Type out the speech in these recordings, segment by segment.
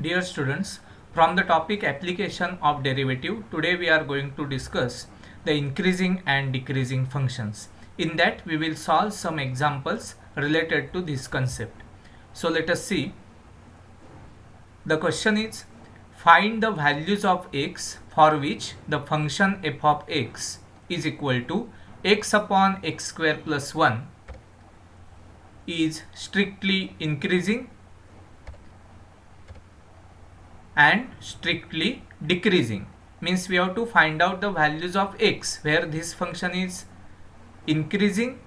Dear students, from the topic application of derivative, today we are going to discuss the increasing and decreasing functions. In that we will solve some examples related to this concept. So let us see. The question is, find the values of x for which the function f of x is equal to x upon x square plus 1 is strictly increasing and strictly decreasing. Means we have to find out the values of x where this function is increasing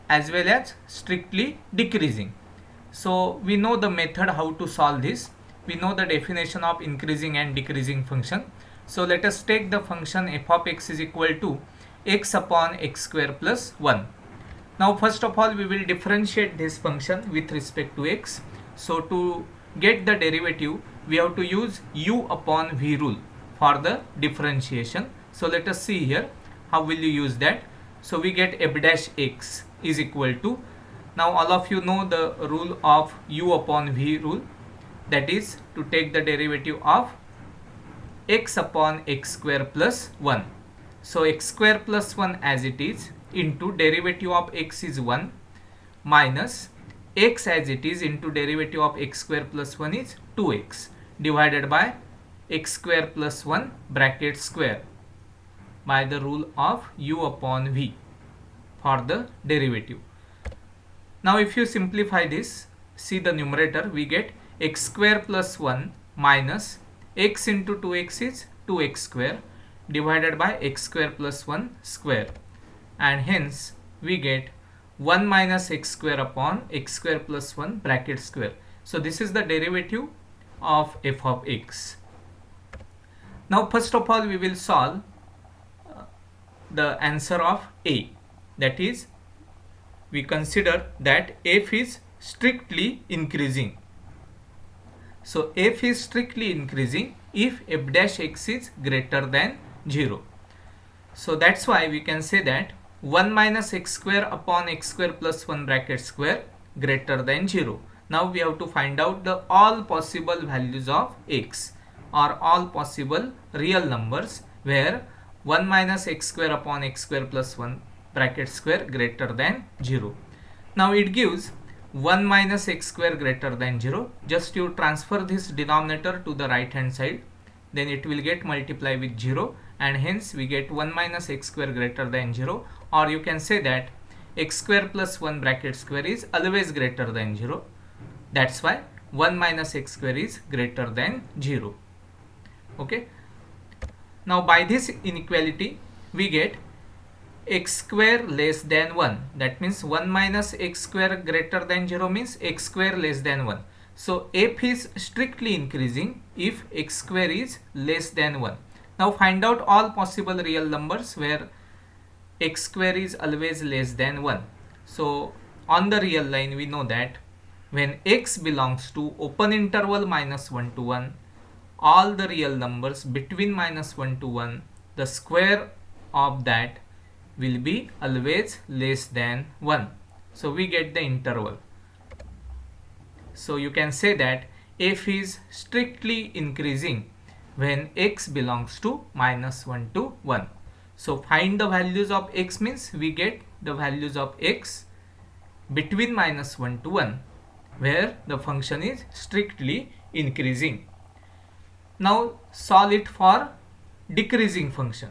as well as strictly decreasing. So we know the method how to solve this. We know the definition of increasing and decreasing function. So let us take the function f of x is equal to x upon x square plus 1. Now first of all we will differentiate this function with respect to x. So to get the derivative we have to use u upon v rule for the differentiation. So let us see here how will you use that. So we get f dash x is equal to, now all of you know the rule of u upon v rule, that is to take the derivative of x upon x square plus 1. So x square plus 1 as it is into derivative of x is 1 minus x as it is into derivative of x square plus 1 is 2x divided by x square plus 1 bracket square by the rule of u upon v for the derivative. Now if you simplify this, see the numerator, we get x square plus 1 minus x into 2x is 2x square divided by x square plus 1 square, and hence we get 1 minus x square upon x square plus 1 bracket square. So this is the derivative of f of x. Now first of all we will solve the answer of a, that is we consider that f is strictly increasing. So f is strictly increasing if f dash x is greater than 0. So that's why we can say that 1 minus x square upon x square plus 1 bracket square greater than 0. Now we have to find out the all possible values of x or all possible real numbers where 1 minus x square upon x square plus 1 bracket square greater than 0. Now it gives 1 minus x square greater than 0. Just you transfer this denominator to the right hand side, then it will get multiply with 0, and hence we get 1 minus x square greater than 0, or you can say that x square plus 1 bracket square is always greater than 0. That's why 1 minus x square is greater than 0. Okay. Now by this inequality we get x square less than 1. That means 1 minus x square greater than 0 means x square less than 1. So f is strictly increasing if x square is less than 1. Now find out all possible real numbers where x square is always less than 1. So on the real line we know that when x belongs to open interval minus 1 to 1, all the real numbers between minus 1 to 1, the square of that will be always less than 1. So we get the interval. So you can say that f is strictly increasing when x belongs to minus 1 to 1. So find the values of x means we get the values of x between minus 1 to 1 where the function is strictly increasing. Now solve it for decreasing function.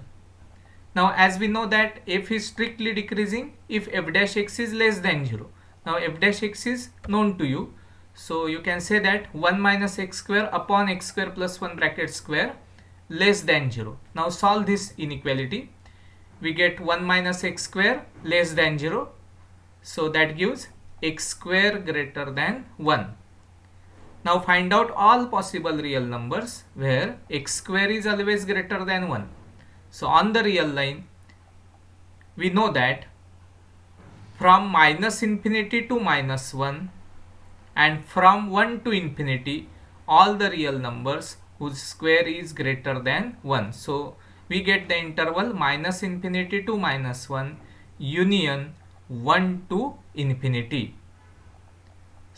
Now as we know that f is strictly decreasing if f dash x is less than 0. Now f dash x is known to you. So you can say that 1 minus x square upon x square plus 1 bracket square less than 0. Now solve this inequality. We get 1 minus x square less than 0. So that gives x square greater than 1. Now find out all possible real numbers where x square is always greater than 1. So on the real line we know that from minus infinity to minus 1 and from 1 to infinity all the real numbers whose square is greater than 1. So we get the interval minus infinity to minus 1 union 1 to infinity.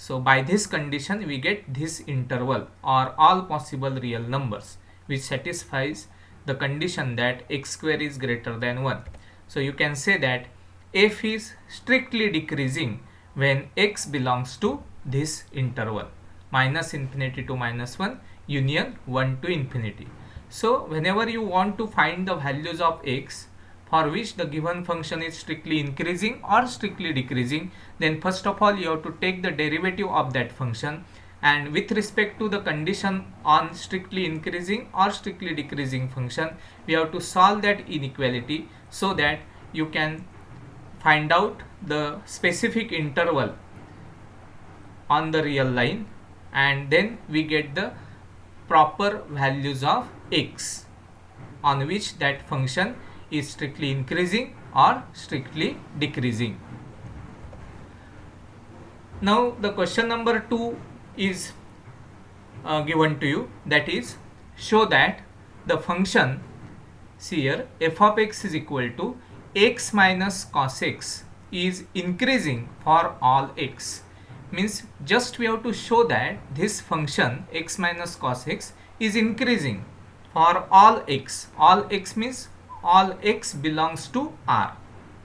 So by this condition we get this interval or all possible real numbers which satisfies the condition that x square is greater than 1. So you can say that f is strictly decreasing when x belongs to this interval minus infinity to minus 1 union 1 to infinity. So whenever you want to find the values of x for which the given function is strictly increasing or strictly decreasing, then first of all you have to take the derivative of that function, and with respect to the condition on strictly increasing or strictly decreasing function, we have to solve that inequality so that you can find out the specific interval on the real line, and then we get the proper values of x on which that function is strictly increasing or strictly decreasing. Now the question number 2 is given to you, that is, show that the function, see here, f of x is equal to x minus cos x is increasing for all x. Means just we have to show that this function x minus cos x is increasing for all x. All x means all x belongs to R.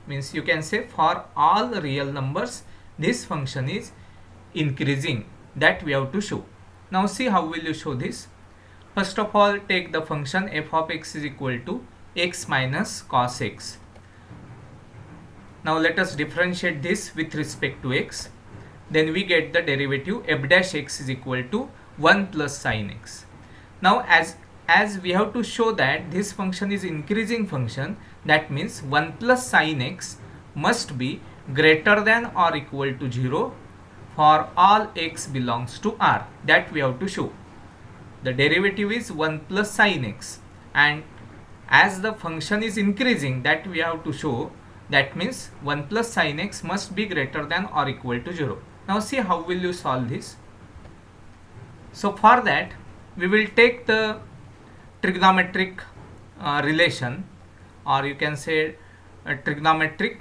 Means you can say for all real numbers this function is increasing. That we have to show. Now see how will you show this. First of all, take the function f of x is equal to x minus cos x. Now let us differentiate this with respect to x. Then we get the derivative f dash x is equal to 1 plus sin x. Now as we have to show that this function is increasing function, that means 1 plus sin x must be greater than or equal to 0 for all x belongs to R. That we have to show. The derivative is 1 plus sin x, and as the function is increasing, that we have to show, that means 1 plus sin x must be greater than or equal to 0. Now see how will you solve this. So for that we will take the trigonometric relation, or you can say trigonometric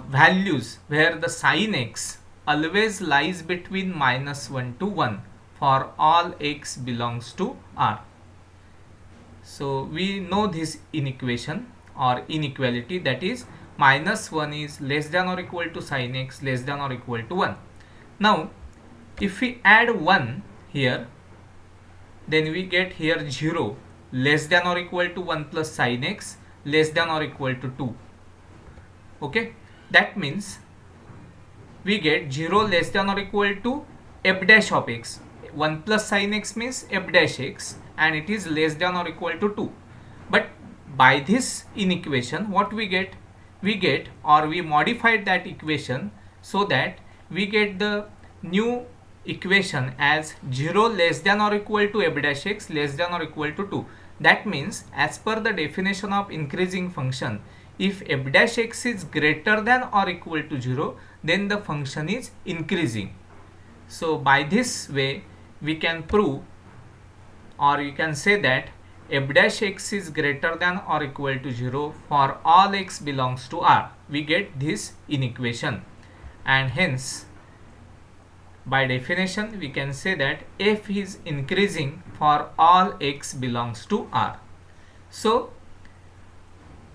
values where the sin x always lies between minus 1 to 1 for all x belongs to R. So we know this inequation or inequality, that is minus 1 is less than or equal to sin x less than or equal to 1. Now if we add 1 here, then we get here 0 less than or equal to 1 plus sin x less than or equal to 2. Okay, that means we get 0 less than or equal to f dash of x. 1 plus sin x means f dash x, and it is less than or equal to 2. But by this inequation what we get? We get, or we modified that equation so that we get the new equation as 0 less than or equal to f dash x less than or equal to 2. That means as per the definition of increasing function, if f dash x is greater than or equal to 0, then the function is increasing. So by this way we can prove, or you can say that f dash x is greater than or equal to 0 for all x belongs to R. We get this inequation, and hence by definition we can say that f is increasing for all x belongs to R. So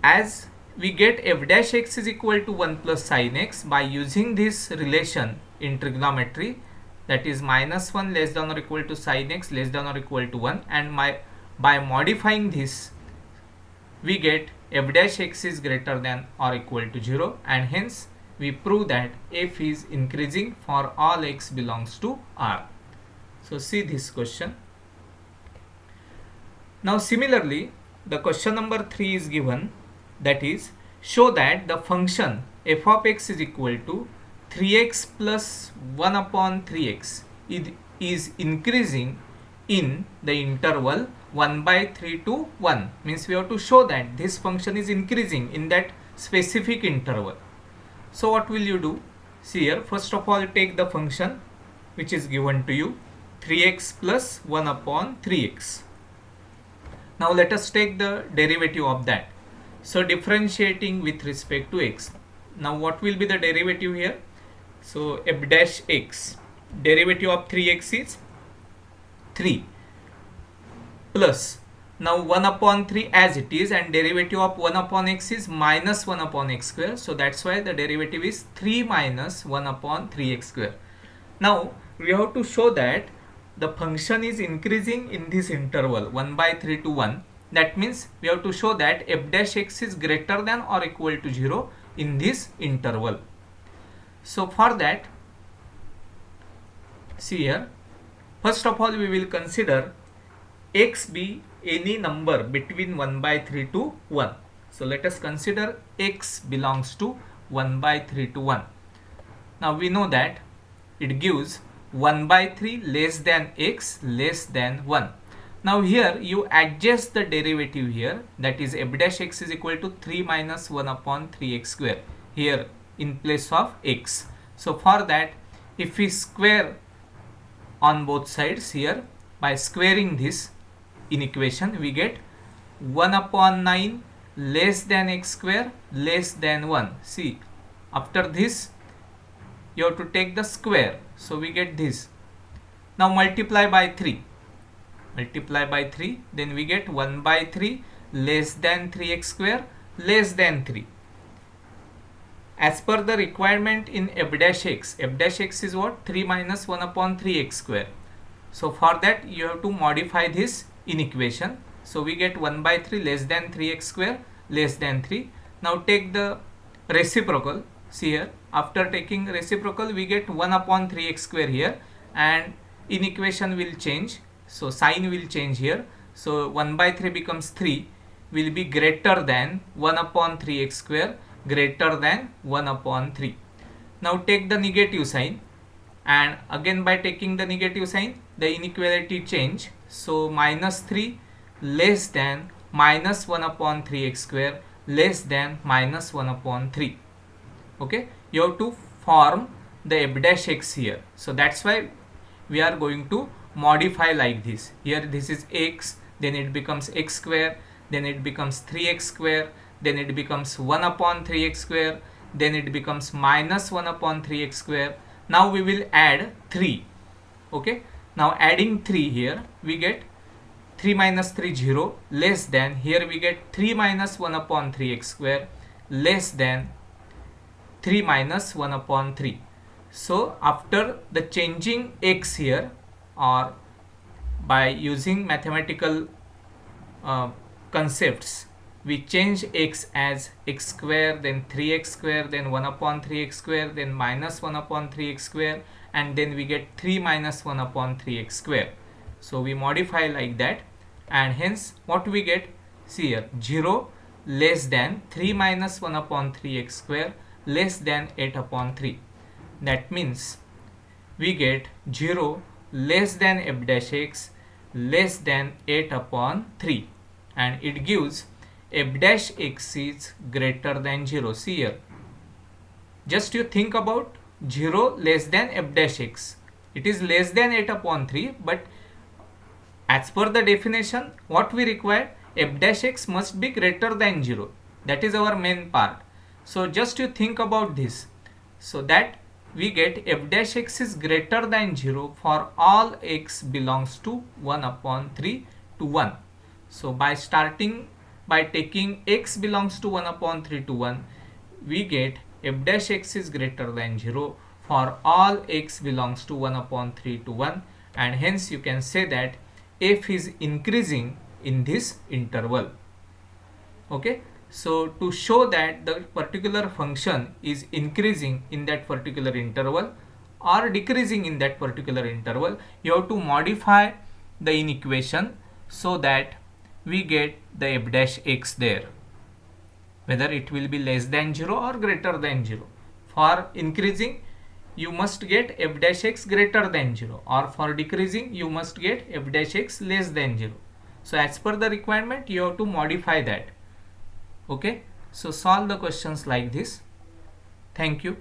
as we get f dash x is equal to 1 plus sin x by using this relation in trigonometry, that is minus 1 less than or equal to sin x less than or equal to 1, and by modifying this we get f dash x is greater than or equal to 0, and hence we prove that f is increasing for all x belongs to R. So see this question. Now similarly the question number 3 is given, that is, show that the function f of x is equal to 3x plus 1 upon 3x is increasing in the interval 1 by 3 to 1. Means we have to show that this function is increasing in that specific interval. So what will you do? See here, first of all take the function which is given to you, 3x plus 1 upon 3x. Now let us take the derivative of that. So differentiating with respect to x. Now what will be the derivative here? So f dash x, derivative of 3x is 3 plus, now 1 upon 3 as it is, and derivative of 1 upon x is minus 1 upon x square. So that's why the derivative is 3 minus 1 upon 3x square. Now we have to show that the function is increasing in this interval 1 by 3 to 1. That means we have to show that f dash x is greater than or equal to 0 in this interval. So for that, see here, first of all we will consider x be any number between 1 by 3 to 1. So let us consider x belongs to 1 by 3 to 1. Now we know that it gives 1 by 3 less than x less than 1. Now here you adjust the derivative here, that is f dash x is equal to 3 minus 1 upon 3x square here in place of x. So for that, if we square on both sides here, by squaring this in equation, we get 1 upon 9 less than x square less than 1. See, after this you have to take the square, so we get this. Now multiply by 3, then we get 1 by 3 less than 3x square less than 3. As per the requirement in f dash x is what? 3 minus 1 upon 3x square. So for that you have to modify this in equation. So we get 1 by 3 less than 3x square less than 3. Now take the reciprocal. See here, after taking reciprocal we get 1 upon 3x square here, and in equation will change. So sign will change here. So 1 by 3 becomes 3, will be greater than 1 upon 3x square greater than 1 upon 3. Now take the negative sign, and again by taking the negative sign the inequality change. So minus 3 less than minus 1 upon 3x square less than minus 1 upon 3. Okay, you have to form the f dash x here. So that's why we are going to modify like this. Here this is x, then it becomes x square, then it becomes 3x square, then it becomes 1 upon 3x square, then it becomes minus 1 upon 3x square. Now we will add 3. Okay, now adding 3 here, we get 3 minus 3 0 less than, here we get 3 minus 1 upon 3x square less than 3 minus 1 upon 3. So after the changing x here, or by using mathematical concepts, we change x as x square, then 3x square, then 1 upon 3x square, then minus 1 upon 3x square, and then we get 3 minus 1 upon 3x square. So we modify like that, and hence what we get, see here, 0 less than 3 minus 1 upon 3x square less than 8 upon 3. That means we get 0 less than f dash x less than 8 upon 3, and it gives f dash x is greater than 0. See here, just you think about 0 less than f dash x, it is less than 8 upon 3, but as per the definition what we require, f dash x must be greater than 0. That is our main part. So just you think about this, so that we get f dash x is greater than 0 for all x belongs to 1 upon 3 to 1. So by taking x belongs to 1 upon 3 to 1, we get f dash x is greater than 0 for all x belongs to 1 upon 3 to 1, and hence you can say that f is increasing in this interval. Okay, so to show that the particular function is increasing in that particular interval or decreasing in that particular interval, you have to modify the inequation so that we get the f dash x there, whether it will be less than 0 or greater than 0. For increasing you must get f dash x greater than 0, or for decreasing you must get f dash x less than 0. So as per the requirement you have to modify that. Okay, so solve the questions like this. Thank you.